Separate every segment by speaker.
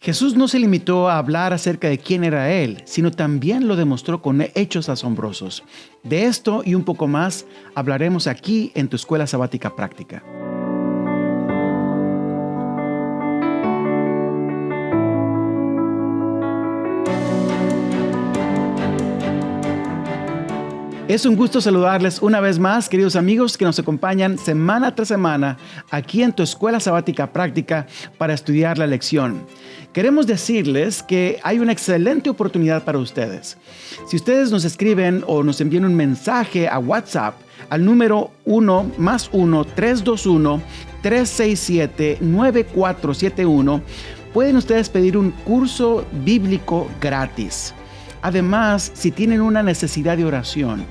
Speaker 1: Jesús no se limitó a hablar acerca de quién era Él, sino también lo demostró con hechos asombrosos. De esto y un poco más hablaremos aquí en tu Escuela Sabática Práctica. Es un gusto saludarles una vez más, queridos amigos que nos acompañan semana tras semana aquí en tu Escuela Sabática Práctica para estudiar la lección. Queremos decirles que hay una excelente oportunidad para ustedes. Si ustedes nos escriben o nos envían un mensaje a WhatsApp al número 1+1-321-367-9471, pueden ustedes pedir un curso bíblico gratis. Además, si tienen una necesidad de oración,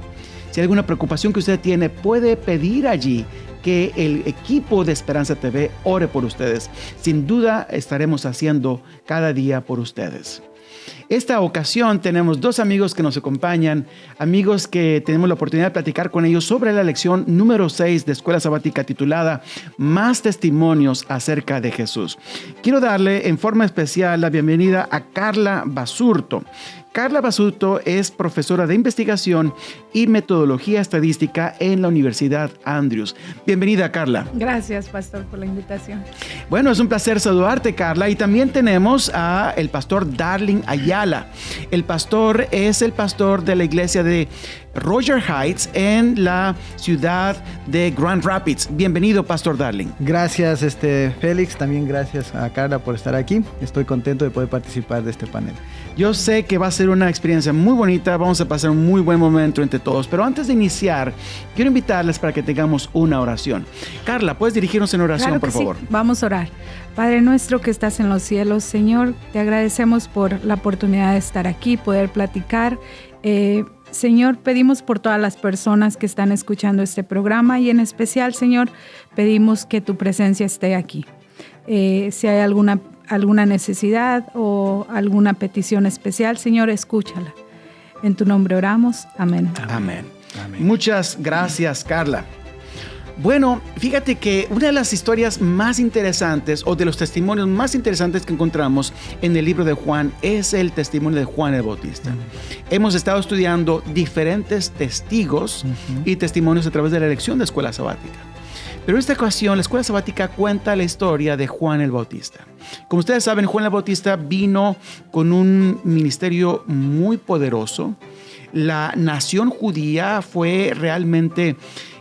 Speaker 1: si hay alguna preocupación que usted tiene, puede pedir allí que el equipo de Esperanza TV ore por ustedes. Sin duda estaremos haciendo cada día por ustedes. Esta ocasión tenemos dos amigos que nos acompañan, amigos que tenemos la oportunidad de platicar con ellos sobre la lección número 6 de Escuela Sabática titulada Más testimonios acerca de Jesús. Quiero darle en forma especial la bienvenida a Carla Basurto. Carla Basurto es profesora de investigación y metodología estadística en la Universidad Andrews. Bienvenida, Carla.
Speaker 2: Gracias, pastor, por la invitación.
Speaker 1: Bueno, es un placer saludarte, Carla. Y también tenemos a el pastor Darling Ayala. El pastor es el pastor de la iglesia de Roger Heights en la ciudad de Grand Rapids. Bienvenido, pastor Darling.
Speaker 3: Gracias, Félix. También gracias a Carla por estar aquí. Estoy contento de poder participar de este panel.
Speaker 1: Yo sé que va a ser una experiencia muy bonita, vamos a pasar un muy buen momento entre todos, pero antes de iniciar, quiero invitarles para que tengamos una oración. Carla, ¿puedes dirigirnos en oración,
Speaker 2: claro
Speaker 1: por favor?
Speaker 2: Sí. Vamos a orar. Padre nuestro que estás en los cielos, Señor, te agradecemos por la oportunidad de estar aquí, poder platicar. Señor, pedimos por todas las personas que están escuchando este programa y en especial, Señor, pedimos que tu presencia esté aquí. Si hay alguna necesidad o alguna petición especial, Señor, escúchala. En tu nombre oramos. Amén.
Speaker 1: Amén. Amén. Muchas gracias, Carla. Bueno, fíjate que una de las historias más interesantes o de los testimonios más interesantes que encontramos en el libro de Juan es el testimonio de Juan el Bautista. Hemos estado estudiando diferentes testigos y testimonios a través de la lección de Escuela Sabática. Pero en esta ocasión, la Escuela Sabática cuenta la historia de Juan el Bautista. Como ustedes saben, Juan el Bautista vino con un ministerio muy poderoso. La nación judía fue realmente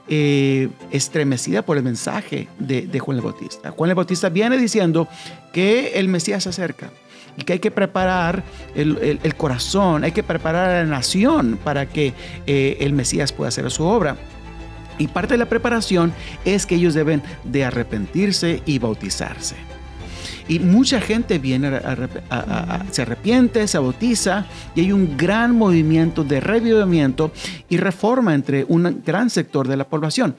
Speaker 1: estremecida por el mensaje de Juan el Bautista. Juan el Bautista viene diciendo que el Mesías se acerca y que hay que preparar el corazón, hay que preparar a la nación para que el Mesías pueda hacer su obra. Y parte de la preparación es que ellos deben de arrepentirse y bautizarse. Y mucha gente viene, se arrepiente, se bautiza y hay un gran movimiento de revivimiento y reforma entre un gran sector de la población.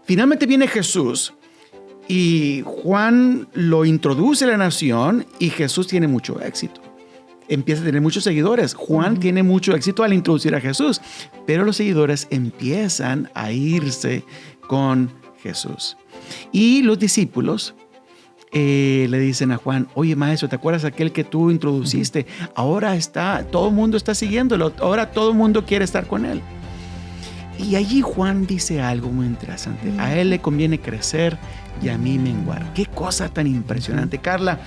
Speaker 1: Finalmente viene Jesús y Juan lo introduce a la nación y Jesús tiene mucho éxito. Empieza a tener muchos seguidores. Juan tiene mucho éxito al introducir a Jesús, pero los seguidores empiezan a irse con Jesús. Y los discípulos le dicen a Juan, oye maestro, ¿te acuerdas aquel que tú introduciste? Ahora todo el mundo está siguiéndolo, ahora todo el mundo quiere estar con él. Y allí Juan dice algo muy interesante. A él le conviene crecer y a mí menguar. Qué cosa tan impresionante. Carla,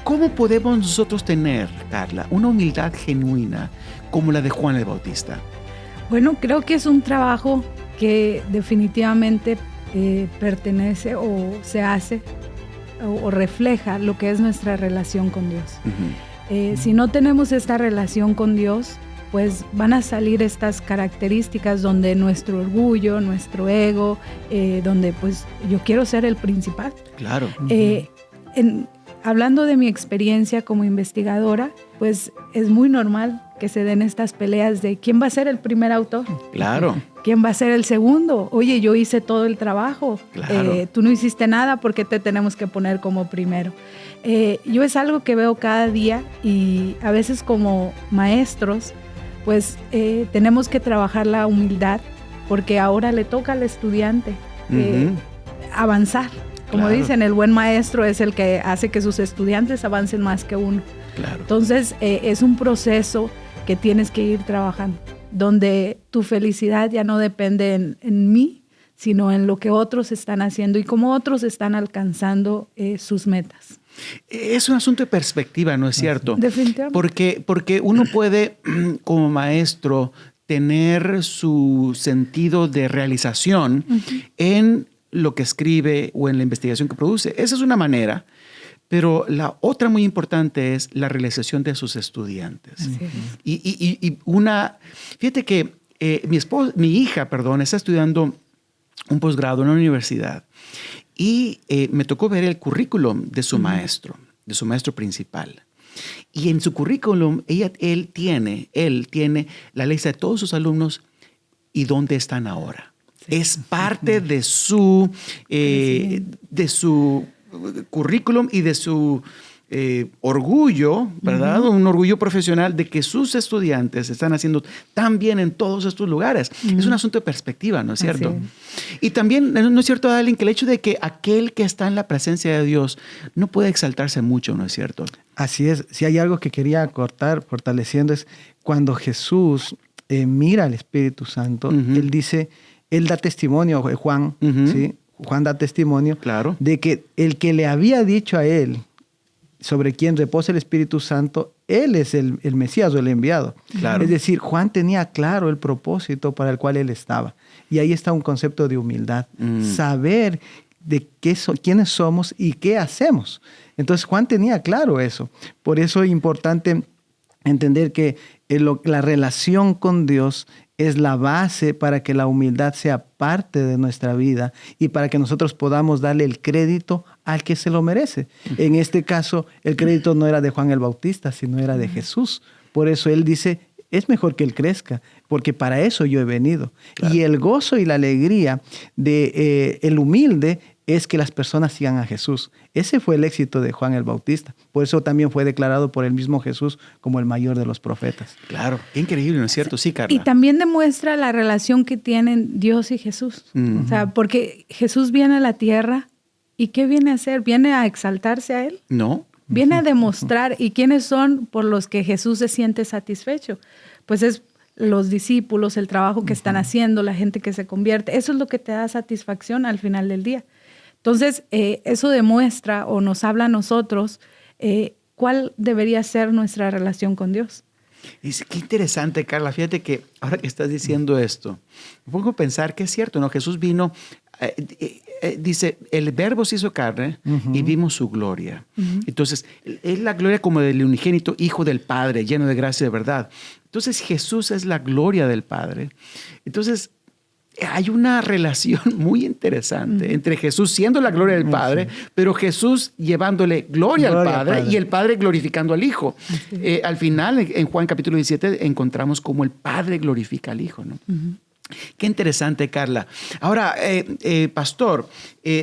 Speaker 1: ¿cómo podemos nosotros tener, Carla, una humildad genuina como la de Juan el Bautista?
Speaker 2: Bueno, creo que es un trabajo que definitivamente pertenece o se hace o refleja lo que es nuestra relación con Dios. Si no tenemos esta relación con Dios, pues van a salir estas características donde nuestro orgullo, nuestro ego, donde pues yo quiero ser el principal.
Speaker 1: Claro.
Speaker 2: Hablando de mi experiencia como investigadora, pues es muy normal que se den estas peleas de quién va a ser el primer autor.
Speaker 1: Claro.
Speaker 2: ¿Quién va a ser el segundo? Oye, yo hice todo el trabajo.
Speaker 1: Claro.
Speaker 2: Tú no hiciste nada, ¿por qué te tenemos que poner como primero? Yo es algo que veo cada día y a veces como maestros, pues tenemos que trabajar la humildad porque ahora le toca al estudiante avanzar. Como dicen, el buen maestro es el que hace que sus estudiantes avancen más que uno.
Speaker 1: Claro.
Speaker 2: Entonces, es un proceso que tienes que ir trabajando, donde tu felicidad ya no depende en mí, sino en lo que otros están haciendo y cómo otros están alcanzando sus metas.
Speaker 1: Es un asunto de perspectiva, ¿no es cierto?
Speaker 2: Definitivamente.
Speaker 1: Porque uno puede, como maestro, tener su sentido de realización en lo que escribe o en la investigación que produce. Esa es una manera, pero la otra muy importante es la realización de sus estudiantes. Fíjate que mi hija, está estudiando un posgrado en una universidad y me tocó ver el currículum de su maestro principal. Y en su currículum, él tiene la lista de todos sus alumnos y dónde están ahora. Sí. Es parte de su currículum y de su orgullo, ¿verdad? Un orgullo profesional de que sus estudiantes están haciendo tan bien en todos estos lugares. Es un asunto de perspectiva, ¿no es cierto? Y también, ¿no es cierto, Darling, que el hecho de que aquel que está en la presencia de Dios no puede exaltarse mucho, ¿no es cierto?
Speaker 3: Así es. Si hay algo que quería cortar, fortaleciendo, es cuando Jesús mira al Espíritu Santo, Él dice, Él da testimonio, Juan, ¿sí? Juan da testimonio de que el que le había dicho a Él, sobre quien reposa el Espíritu Santo, Él es el Mesías o el enviado. Claro. Es decir, Juan tenía claro el propósito para el cual Él estaba. Y ahí está un concepto de humildad. Saber de quiénes somos y qué hacemos. Entonces Juan tenía claro eso. Por eso es importante entender que la relación con Dios es la base para que la humildad sea parte de nuestra vida y para que nosotros podamos darle el crédito al que se lo merece. En este caso, el crédito no era de Juan el Bautista, sino era de Jesús. Por eso él dice, es mejor que él crezca, porque para eso yo he venido. Claro. Y el gozo y la alegría de el humilde es que las personas sigan a Jesús. Ese fue el éxito de Juan el Bautista. Por eso también fue declarado por el mismo Jesús como el mayor de los profetas.
Speaker 1: Claro, qué increíble, ¿no es cierto? Sí, Carla.
Speaker 2: Y también demuestra la relación que tienen Dios y Jesús. O sea, porque Jesús viene a la tierra y ¿qué viene a hacer? ¿Viene a exaltarse a Él?
Speaker 1: No.
Speaker 2: Viene a demostrar. ¿Y quiénes son por los que Jesús se siente satisfecho? Pues es los discípulos, el trabajo que están haciendo, la gente que se convierte. Eso es lo que te da satisfacción al final del día. Entonces, eso demuestra o nos habla a nosotros cuál debería ser nuestra relación con Dios.
Speaker 1: Qué interesante, Carla. Fíjate que ahora que estás diciendo esto, me pongo a pensar que es cierto, ¿no? Jesús vino, dice, el Verbo se hizo carne y vimos su gloria. Entonces, es la gloria como del unigénito Hijo del Padre, lleno de gracia y de verdad. Entonces, Jesús es la gloria del Padre. Entonces, hay una relación muy interesante entre Jesús siendo la gloria del Padre, pero Jesús llevándole gloria al Padre y el Padre glorificando al Hijo. Al final, en Juan capítulo 17, encontramos cómo el Padre glorifica al Hijo, ¿no? Qué interesante, Carla. Ahora, Pastor,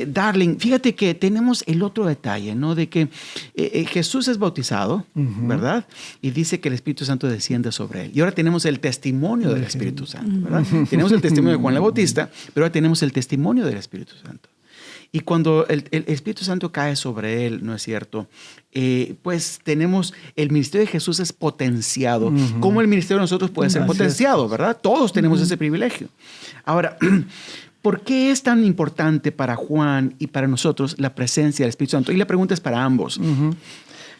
Speaker 1: Darling, fíjate que tenemos el otro detalle, ¿no? De que Jesús es bautizado, ¿verdad? Y dice que el Espíritu Santo desciende sobre él. Y ahora tenemos el testimonio del Espíritu Santo, ¿verdad? Tenemos el testimonio de Juan el Bautista, pero ahora tenemos el testimonio del Espíritu Santo. Y cuando el Espíritu Santo cae sobre él, ¿no es cierto? Pues tenemos, el ministerio de Jesús es potenciado. ¿Cómo el ministerio de nosotros puede ser potenciado, verdad? Todos tenemos ese privilegio. Ahora, ¿por qué es tan importante para Juan y para nosotros la presencia del Espíritu Santo? Y la pregunta es para ambos.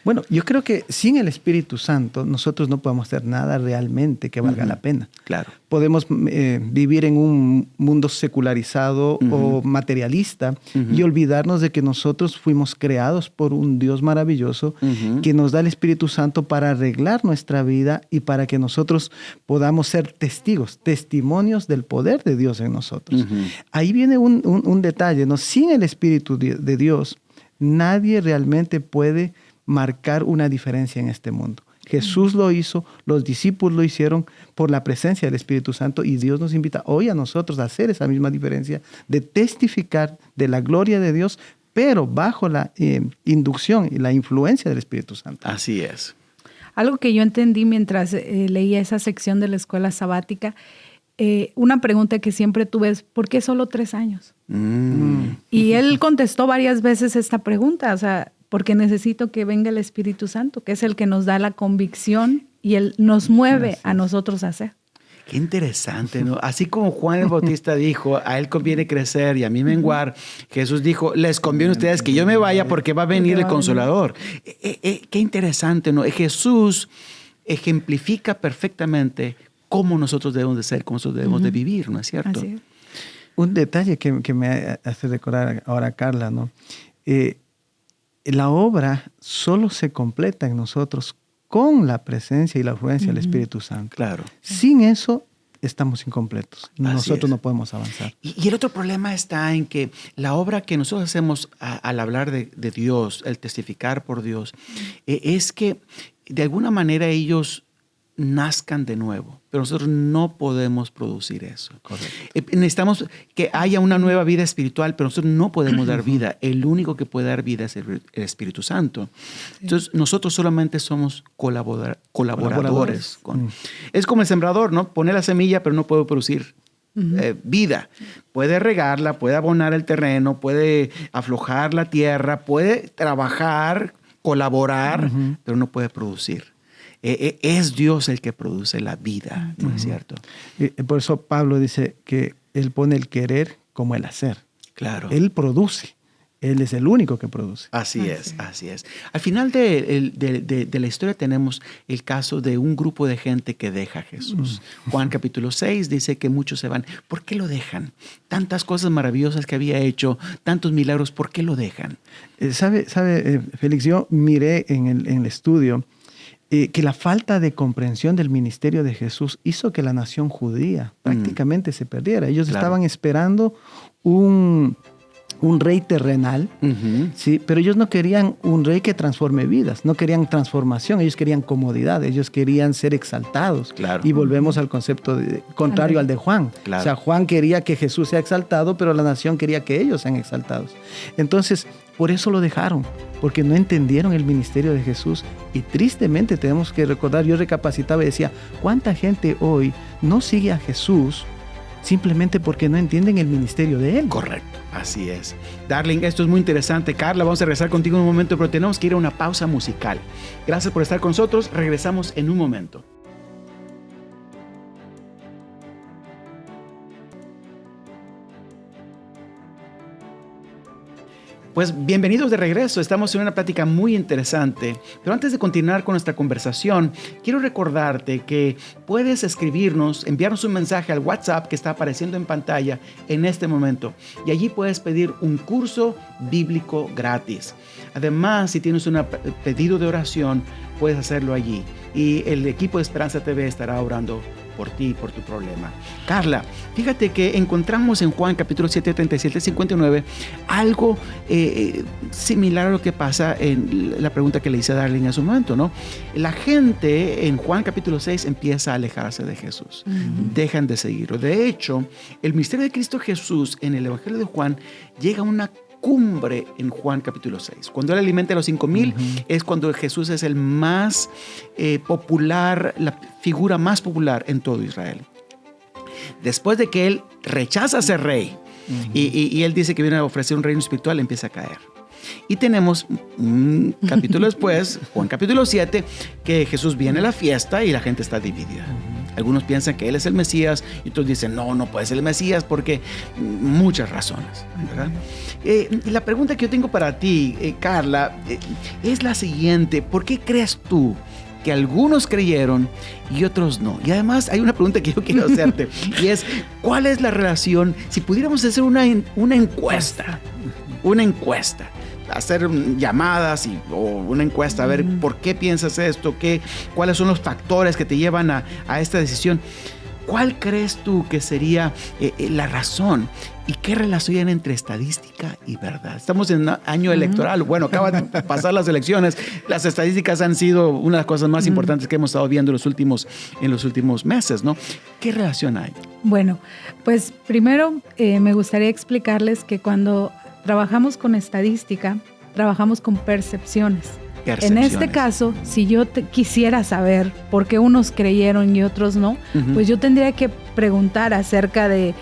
Speaker 3: Bueno, yo creo que sin el Espíritu Santo nosotros no podemos hacer nada realmente que valga la pena.
Speaker 1: Claro.
Speaker 3: Podemos vivir en un mundo secularizado o materialista y olvidarnos de que nosotros fuimos creados por un Dios maravilloso que nos da el Espíritu Santo para arreglar nuestra vida y para que nosotros podamos ser testimonios del poder de Dios en nosotros. Ahí viene un detalle, ¿no? Sin el Espíritu de Dios, nadie realmente puede marcar una diferencia en este mundo. Jesús lo hizo, los discípulos lo hicieron por la presencia del Espíritu Santo y Dios nos invita hoy a nosotros a hacer esa misma diferencia, de testificar de la gloria de Dios, pero bajo la inducción y la influencia del Espíritu Santo.
Speaker 1: Así es.
Speaker 2: Algo que yo entendí mientras leía esa sección de la escuela sabática una pregunta que siempre tuve es, ¿por qué solo 3 años? Y él contestó varias veces esta pregunta, o sea, porque necesito que venga el Espíritu Santo, que es el que nos da la convicción y él nos mueve a nosotros a hacer.
Speaker 1: Qué interesante, ¿no? Así como Juan el Bautista dijo, a él conviene crecer y a mí menguar, Jesús dijo, les conviene a ustedes que yo me vaya porque va a venir el Consolador. Qué interesante, ¿no? Jesús ejemplifica perfectamente cómo nosotros debemos de ser, cómo nosotros debemos de vivir, ¿no es cierto?
Speaker 2: Así es.
Speaker 3: Un detalle que me hace recordar ahora Carla, ¿no? La obra solo se completa en nosotros con la presencia y la influencia del Espíritu Santo.
Speaker 1: Claro.
Speaker 3: Sin eso estamos incompletos. Nosotros
Speaker 1: es.
Speaker 3: no podemos avanzar.
Speaker 1: Y el otro problema está en que la obra que nosotros hacemos al hablar de Dios, el testificar por Dios, es que de alguna manera ellos nazcan de nuevo, pero nosotros no podemos producir eso.
Speaker 3: Correcto.
Speaker 1: Necesitamos que haya una nueva vida espiritual, pero nosotros no podemos dar vida. El único que puede dar vida es el Espíritu Santo. Sí. Entonces, nosotros solamente somos colaboradores. Es como el sembrador, ¿no? Pone la semilla, pero no puede producir vida. Puede regarla, puede abonar el terreno, puede aflojar la tierra, puede trabajar, colaborar, pero no puede producir. Es Dios el que produce la vida, ¿no es cierto?
Speaker 3: Por eso Pablo dice que Él pone el querer como el hacer.
Speaker 1: Claro.
Speaker 3: Él produce. Él es el único que produce.
Speaker 1: Así es. Al final de la historia tenemos el caso de un grupo de gente que deja a Jesús. Juan capítulo 6 dice que muchos se van. ¿Por qué lo dejan? Tantas cosas maravillosas que había hecho, tantos milagros, ¿por qué lo dejan? ¿Sabe,
Speaker 3: Félix? Yo miré en el estudio que la falta de comprensión del ministerio de Jesús hizo que la nación judía prácticamente se perdiera. Ellos estaban esperando un rey terrenal, ¿sí? Pero ellos no querían un rey que transforme vidas, no querían transformación, ellos querían comodidad, ellos querían ser exaltados.
Speaker 1: Claro.
Speaker 3: Y volvemos al concepto contrario al de Juan.
Speaker 1: Claro.
Speaker 3: O sea, Juan quería que Jesús sea exaltado, pero la nación quería que ellos sean exaltados. Entonces, por eso lo dejaron, porque no entendieron el ministerio de Jesús. Y tristemente tenemos que recordar, yo recapacitaba y decía, ¿cuánta gente hoy no sigue a Jesús simplemente porque no entienden el ministerio de Él?
Speaker 1: Correcto, así es. Darling, esto es muy interesante. Carla, vamos a regresar contigo en un momento, pero tenemos que ir a una pausa musical. Gracias por estar con nosotros. Regresamos en un momento. Pues bienvenidos de regreso, estamos en una plática muy interesante, pero antes de continuar con nuestra conversación, quiero recordarte que puedes escribirnos, enviarnos un mensaje al WhatsApp que está apareciendo en pantalla en este momento y allí puedes pedir un curso bíblico gratis. Además, si tienes un pedido de oración, puedes hacerlo allí y el equipo de Esperanza TV estará orando por ti y por tu problema. Carla, fíjate que encontramos en Juan capítulo 7, 37, 59 algo similar a lo que pasa en la pregunta que le hice a Darlene en su momento, ¿no? La gente en Juan capítulo 6 empieza a alejarse de Jesús. Dejan de seguirlo. De hecho, el ministerio de Cristo Jesús en el Evangelio de Juan llega a una cumbre en Juan capítulo 6. Cuando él alimenta a los 5,000 es cuando Jesús es el más popular, la figura más popular en todo Israel. Después de que él rechaza ser rey y él dice que viene a ofrecer un reino espiritual, empieza a caer. Y tenemos un capítulo después, Juan capítulo 7, que Jesús viene a la fiesta y la gente está dividida. Algunos piensan que Él es el Mesías y otros dicen, no puede ser el Mesías porque muchas razones, ¿verdad? La pregunta que yo tengo para ti, Carla, es la siguiente. ¿Por qué crees tú que algunos creyeron y otros no? Y además hay una pregunta que yo quiero hacerte y es, ¿cuál es la relación? Si pudiéramos hacer una encuesta, hacer llamadas o una encuesta, a ver por qué piensas esto, cuáles son los factores que te llevan a esta decisión. ¿Cuál crees tú que sería la razón? ¿Y qué relación entre estadística y verdad? Estamos en un año electoral. Bueno, acaban de pasar las elecciones. Las estadísticas han sido una de las cosas más importantes que hemos estado viendo en los últimos meses, ¿no? ¿Qué relación hay?
Speaker 2: Bueno, pues primero me gustaría explicarles que cuando trabajamos con estadística, trabajamos con percepciones. En este caso, si yo quisiera saber por qué unos creyeron y otros no, pues yo tendría que preguntar acerca de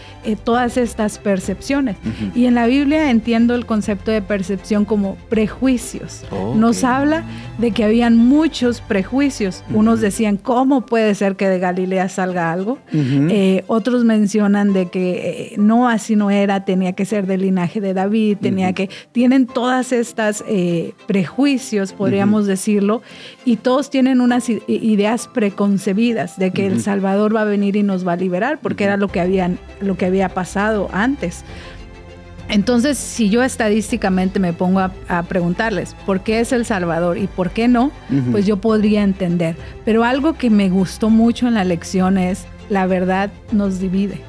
Speaker 2: todas estas percepciones. Y en la Biblia entiendo el concepto de percepción como prejuicios. Nos habla de que habían muchos prejuicios. Unos decían, ¿cómo puede ser que de Galilea salga algo? Otros mencionan de que no, así no era, tenía que ser del linaje de David, tienen todas estas prejuicios, podríamos decirlo, y todos tienen unas ideas preconcebidas de que el Salvador va a venir y nos va a liberar, porque era lo que había pasado antes. Entonces, si yo estadísticamente me pongo a preguntarles por qué es el Salvador y por qué no, pues yo podría entender. Pero algo que me gustó mucho en la lección es: la verdad nos divide.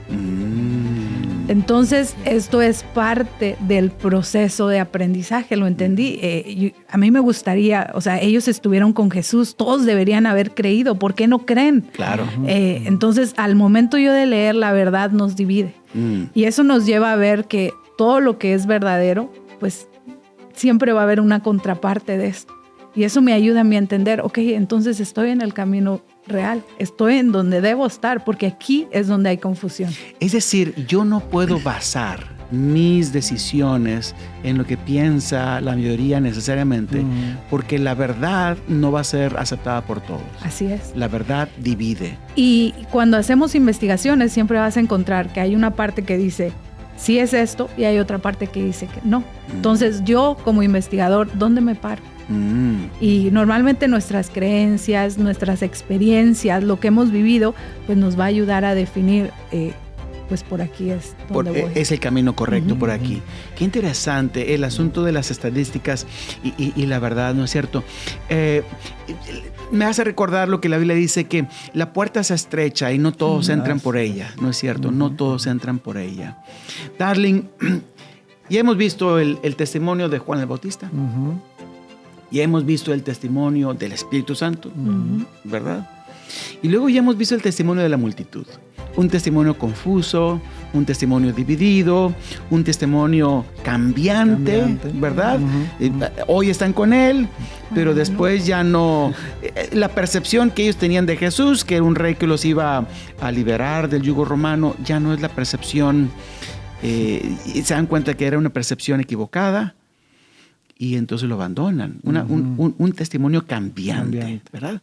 Speaker 2: Entonces, esto es parte del proceso de aprendizaje, lo entendí. A mí me gustaría, o sea, ellos estuvieron con Jesús, todos deberían haber creído, ¿por qué no creen?
Speaker 1: Claro.
Speaker 2: Entonces, al momento yo de leer, la verdad nos divide. Y eso nos lleva a ver que todo lo que es verdadero, pues siempre va a haber una contraparte de esto. Y eso me ayuda a mí a entender, ok, entonces estoy en el camino real, estoy en donde debo estar, porque aquí es donde hay confusión.
Speaker 1: Es decir, yo no puedo basar mis decisiones en lo que piensa la mayoría necesariamente, porque la verdad no va a ser aceptada por todos.
Speaker 2: Así es.
Speaker 1: La verdad divide.
Speaker 2: Y cuando hacemos investigaciones siempre vas a encontrar que hay una parte que dice sí es esto y hay otra parte que dice que no. Entonces yo como investigador, ¿dónde me paro? Y normalmente nuestras creencias, nuestras experiencias, lo que hemos vivido, pues nos va a ayudar a definir, pues por aquí es donde voy.
Speaker 1: Es el camino correcto por aquí. Qué interesante el asunto de las estadísticas y la verdad, ¿no es cierto? Me hace recordar lo que la Biblia dice, que la puerta se estrecha y no todos entran por ella, ¿no es cierto? No todos entran por ella. Darling, ya hemos visto el testimonio de Juan el Bautista. Ya hemos visto el testimonio del Espíritu Santo, ¿verdad? Y luego ya hemos visto el testimonio de la multitud. Un testimonio confuso, un testimonio dividido, un testimonio cambiante. ¿Verdad? Hoy están con Él, pero después ya no. La percepción que ellos tenían de Jesús, que era un rey que los iba a liberar del yugo romano, ya no es la percepción. Y se dan cuenta que era una percepción equivocada. Y entonces lo abandonan. Un testimonio cambiante, ¿verdad?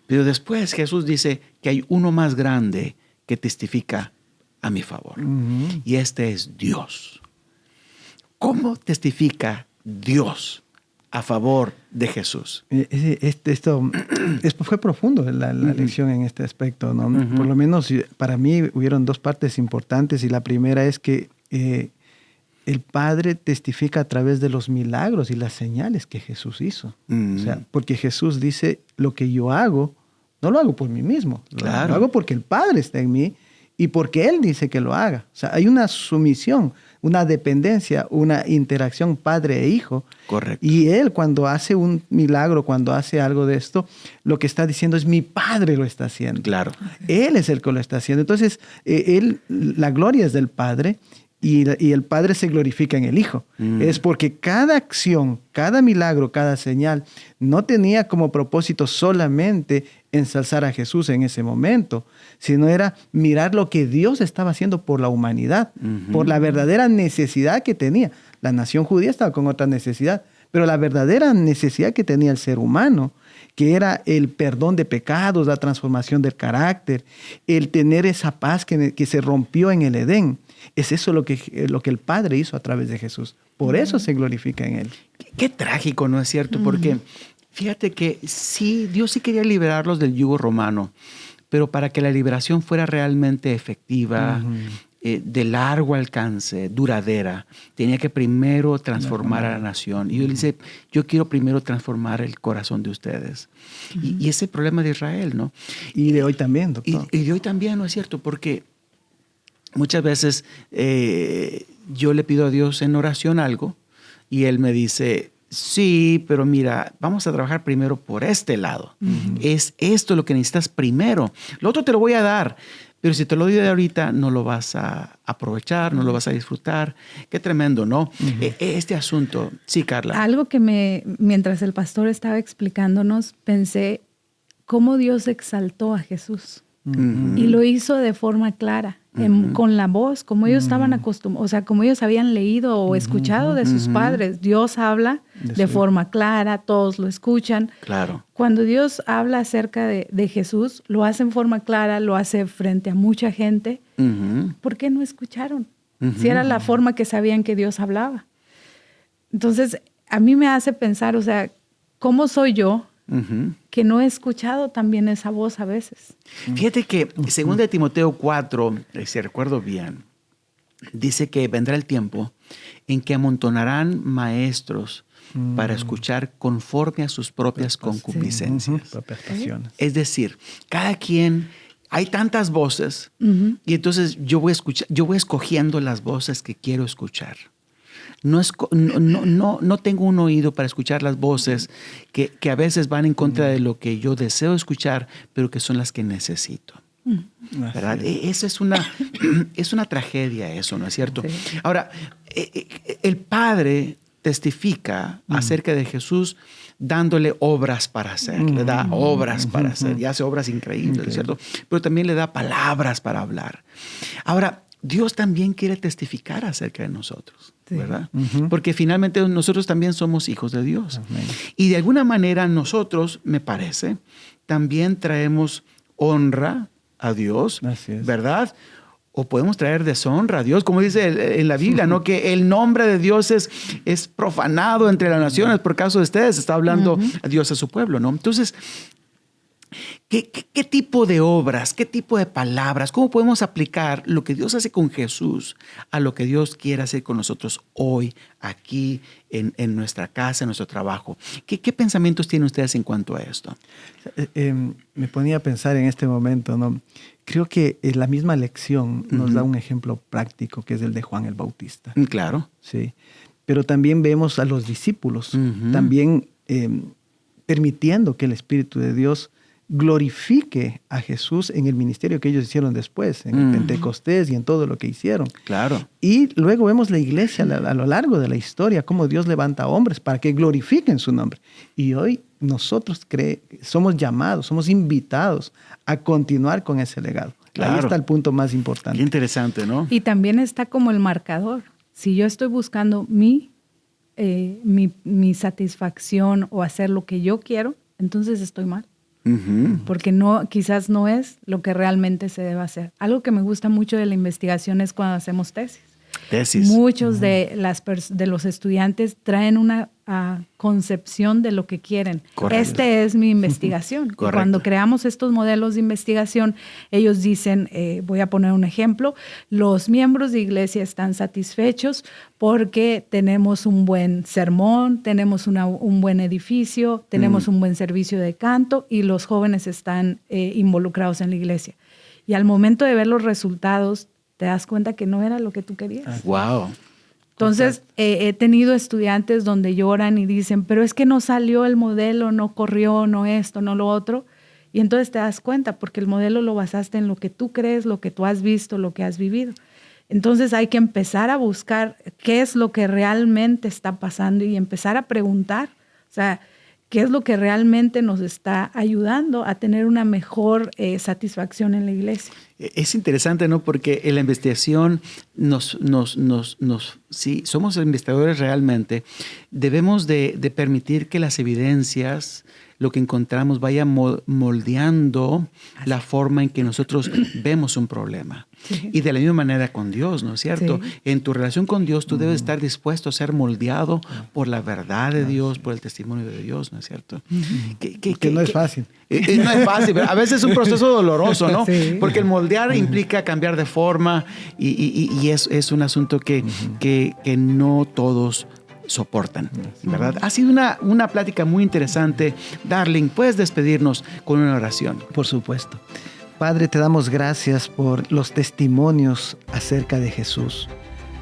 Speaker 1: Pero después Jesús dice que hay uno más grande que testifica a mi favor. Y este es Dios. ¿Cómo testifica Dios a favor de Jesús?
Speaker 3: Esto fue profundo la lección en este aspecto, ¿no? Por lo menos para mí hubieron dos partes importantes, y la primera es que el Padre testifica a través de los milagros y las señales que Jesús hizo. O sea, porque Jesús dice, lo que yo hago, no lo hago por mí mismo.
Speaker 1: Claro.
Speaker 3: Lo hago porque el Padre está en mí y porque Él dice que lo haga. O sea, hay una sumisión, una dependencia, una interacción padre e hijo.
Speaker 1: Correcto.
Speaker 3: Y Él, cuando hace un milagro, cuando hace algo de esto, lo que está diciendo es, mi Padre lo está haciendo.
Speaker 1: Claro.
Speaker 3: Él es el que lo está haciendo. Entonces, la gloria es del Padre. Y el Padre se glorifica en el Hijo. Es porque cada acción, cada milagro, cada señal no tenía como propósito solamente ensalzar a Jesús en ese momento, sino era mirar lo que Dios estaba haciendo por la humanidad, por la verdadera necesidad que tenía. La nación judía estaba con otra necesidad, pero la verdadera necesidad que tenía el ser humano, que era el perdón de pecados, la transformación del carácter, el tener esa paz que se rompió en el Edén. Es eso lo que el Padre hizo a través de Jesús. Por eso se glorifica en Él.
Speaker 1: Qué trágico, ¿no es cierto? Porque fíjate que sí, Dios sí quería liberarlos del yugo romano, pero para que la liberación fuera realmente efectiva, de largo alcance, duradera, tenía que primero transformar a la nación. Y Dios dice, yo quiero primero transformar el corazón de ustedes. Y ese problema de Israel, ¿no?
Speaker 3: Y de hoy también, doctor.
Speaker 1: Y de hoy también, ¿no es cierto? Porque muchas veces yo le pido a Dios en oración algo y Él me dice, sí, pero mira, vamos a trabajar primero por este lado. Es esto lo que necesitas primero. Lo otro te lo voy a dar, pero si te lo doy de ahorita no lo vas a aprovechar, no lo vas a disfrutar. Qué tremendo, ¿no? Este asunto. Sí, Carla.
Speaker 2: Algo que mientras el pastor estaba explicándonos, pensé cómo Dios exaltó a Jesús. Y lo hizo de forma clara, con la voz, como ellos estaban acostumbrados, o sea, como ellos habían leído o escuchado de sus padres. Dios habla de forma clara, todos lo escuchan.
Speaker 1: Claro.
Speaker 2: Cuando Dios habla acerca de Jesús, lo hace en forma clara, lo hace frente a mucha gente. ¿Por qué no escucharon? Si era la forma que sabían que Dios hablaba. Entonces, a mí me hace pensar, o sea, ¿cómo soy yo? Que no he escuchado también esa voz a veces.
Speaker 1: Fíjate que 2 Timoteo 4, si recuerdo bien, dice que vendrá el tiempo en que amontonarán maestros para escuchar conforme a sus propias concupiscencias.
Speaker 3: Propias pasiones.
Speaker 1: Es decir, cada quien, hay tantas voces y entonces yo voy escogiendo las voces que quiero escuchar. No tengo un oído para escuchar las voces que a veces van en contra de lo que yo deseo escuchar, pero que son las que necesito. ¿Verdad? Esa es una tragedia, eso, ¿no es cierto? Sí. Ahora, el Padre testifica acerca de Jesús dándole obras para hacer. Le da obras para hacer y hace obras increíbles, ¿cierto? Pero también le da palabras para hablar. Ahora, Dios también quiere testificar acerca de nosotros, ¿verdad? Porque finalmente nosotros también somos hijos de Dios. Y de alguna manera nosotros, me parece, también traemos honra a Dios, ¿verdad? O podemos traer deshonra a Dios, como dice en la Biblia, ¿no? Que el nombre de Dios es profanado entre las naciones por causa de ustedes. Está hablando a Dios a su pueblo, ¿no? Entonces, ¿qué tipo de obras, qué tipo de palabras, cómo podemos aplicar lo que Dios hace con Jesús a lo que Dios quiere hacer con nosotros hoy, aquí, en nuestra casa, en nuestro trabajo? ¿Qué pensamientos tienen ustedes en cuanto a esto?
Speaker 3: Me ponía a pensar en este momento, ¿no? Creo que la misma lección nos da un ejemplo práctico, que es el de Juan el Bautista.
Speaker 1: Claro.
Speaker 3: Sí. Pero también vemos a los discípulos, también permitiendo que el Espíritu de Dios glorifique a Jesús en el ministerio que ellos hicieron después, en el Pentecostés y en todo lo que hicieron.
Speaker 1: Claro.
Speaker 3: Y luego vemos la iglesia a lo largo de la historia, cómo Dios levanta hombres para que glorifiquen su nombre. Y hoy nosotros somos llamados, somos invitados a continuar con ese legado. Claro. Ahí está el punto más importante.
Speaker 1: Qué interesante, ¿no?
Speaker 2: Y también está como el marcador. Si yo estoy buscando mi satisfacción o hacer lo que yo quiero, entonces estoy mal. Porque quizás no es lo que realmente se debe hacer. Algo que me gusta mucho de la investigación es cuando hacemos tesis. Muchos de los estudiantes traen una concepción de lo que quieren.
Speaker 1: Correcto.
Speaker 2: Este es mi investigación. Y cuando creamos estos modelos de investigación, ellos dicen, voy a poner un ejemplo, los miembros de iglesia están satisfechos porque tenemos un buen sermón, tenemos un buen edificio, tenemos un buen servicio de canto y los jóvenes están involucrados en la iglesia. Y al momento de ver los resultados, te das cuenta que no era lo que tú querías.
Speaker 1: Wow.
Speaker 2: Entonces, he tenido estudiantes donde lloran y dicen, pero es que no salió el modelo, no corrió, no esto, no lo otro. Y entonces te das cuenta, porque el modelo lo basaste en lo que tú crees, lo que tú has visto, lo que has vivido. Entonces hay que empezar a buscar qué es lo que realmente está pasando y empezar a preguntar, o sea, qué es lo que realmente nos está ayudando a tener una mejor satisfacción en la iglesia.
Speaker 1: Es interesante, ¿no? Porque en la investigación si somos investigadores realmente, debemos de permitir que las evidencias, lo que encontramos, vaya moldeando la forma en que nosotros vemos un problema. Sí. Y de la misma manera con Dios, ¿no es cierto? Sí. En tu relación con Dios, tú debes estar dispuesto a ser moldeado por la verdad de Dios, por el testimonio de Dios, ¿no es cierto?
Speaker 3: Que no es fácil.
Speaker 1: No es fácil, pero a veces es un proceso doloroso, ¿no? Sí. Porque el moldear implica cambiar de forma y es un asunto que no todos soportan, ¿verdad? Ha sido una plática muy interesante. Darling, ¿puedes despedirnos con una oración?
Speaker 3: Por supuesto. Padre, te damos gracias por los testimonios acerca de Jesús,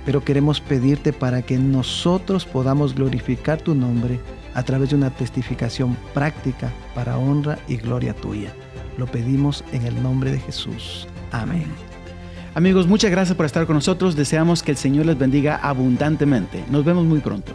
Speaker 3: pero queremos pedirte para que nosotros podamos glorificar tu nombre a través de una testificación práctica para honra y gloria tuya. Lo pedimos en el nombre de Jesús. Amén.
Speaker 1: Amigos, muchas gracias por estar con nosotros. Deseamos que el Señor les bendiga abundantemente. Nos vemos muy pronto.